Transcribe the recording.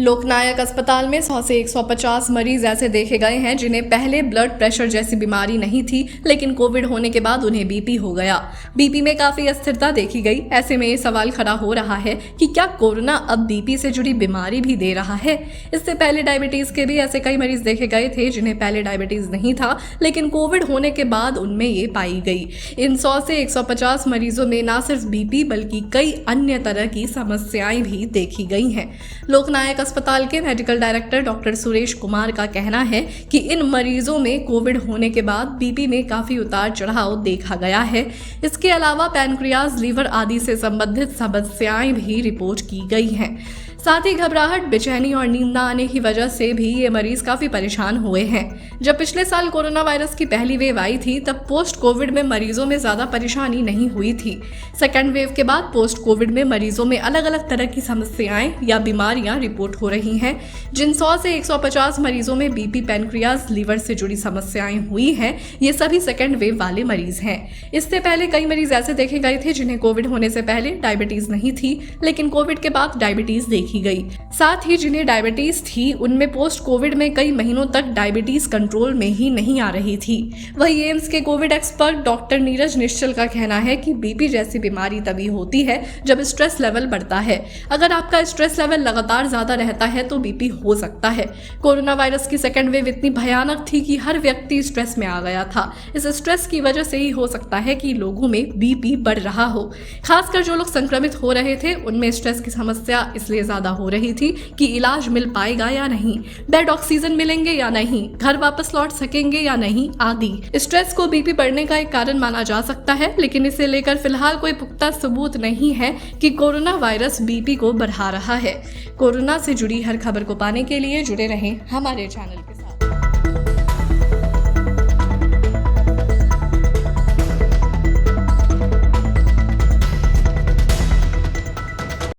लोकनायक अस्पताल में 100 से 150 मरीज ऐसे देखे गए हैं जिन्हें पहले ब्लड प्रेशर जैसी बीमारी नहीं थी, लेकिन कोविड होने के बाद उन्हें बीपी हो गया। बीपी में काफी अस्थिरता देखी गई। ऐसे में ये सवाल खड़ा हो रहा है कि क्या कोरोना अब बीपी से जुड़ी बीमारी भी दे रहा है। इससे पहले डायबिटीज के भी ऐसे कई मरीज देखे गए थे जिन्हें पहले डायबिटीज नहीं था, लेकिन कोविड होने के बाद उनमें ये पाई गई। इन 100 से 150 मरीजों में न सिर्फ बीपी बल्कि कई अन्य तरह की समस्याएं भी देखी गई हैं। लोकनायक अस्पताल के medical director doctor Suresh Kumar का कहना है कि इन मरीजों में कोविड होने के बाद बीपी में काफी उतार चढ़ाव देखा गया है। इसके अलावा पैनक्रियाज, लीवर आदि से संबंधित समस्याएं भी रिपोर्ट की गई हैं। साथ ही घबराहट, बेचैनी और नींद न आने की वजह से भी ये मरीज काफी परेशान हुए हैं। जब पिछले साल कोरोना वायरस की पहली वेव आई थी तब पोस्ट कोविड में मरीजों में ज्यादा परेशानी नहीं हुई थी। सेकेंड वेव के बाद पोस्ट कोविड में मरीजों में अलग अलग तरह की समस्याएं या बीमारियां रिपोर्ट हो रही हैं। जिन 100 से 150 मरीजों में बीपी, पैनक्रियाज, लीवर से जुड़ी समस्याएं हुई हैं, ये सभी सेकेंड वेव वाले मरीज हैं। इससे पहले कई मरीज ऐसे देखे गए थे जिन्हें कोविड होने से पहले डायबिटीज नहीं थी, लेकिन कोविड के बाद डायबिटीज देखी गई। साथ ही जिन्हें डायबिटीज थी उनमें पोस्ट कोविड में कई महीनों तक डायबिटीज कंट्रोल में ही नहीं आ रही थी। वही एम्स के कोविड एक्सपर्ट डॉक्टर नीरज निश्चल का कहना है कि बीपी जैसी बीमारी तभी होती है जब स्ट्रेस लेवल बढ़ता है। अगर आपका स्ट्रेस लेवल लगातार ज्यादा रहता है तो बीपी हो सकता है। कोरोना वायरस की सेकेंड वेव इतनी भयानक थी कि हर व्यक्ति स्ट्रेस में आ गया था। इस स्ट्रेस की वजह से ही हो सकता है कि लोगों में बीपी बढ़ रहा हो। खासकर जो लोग संक्रमित हो रहे थे उनमें स्ट्रेस की समस्या इसलिए ज्यादा हो रही थी कि इलाज मिल पाएगा या नहीं, बेड ऑक्सीजन मिलेंगे या नहीं, घर वापस लौट सकेंगे या नहीं आदि। स्ट्रेस को बीपी बढ़ने का एक कारण माना जा सकता है, लेकिन इसे लेकर फिलहाल कोई पुख्ता सबूत नहीं है कि कोरोना वायरस बीपी को बढ़ा रहा है। कोरोना से जुड़ी हर खबर को पाने के लिए जुड़े रहें हमारे चैनल के साथ।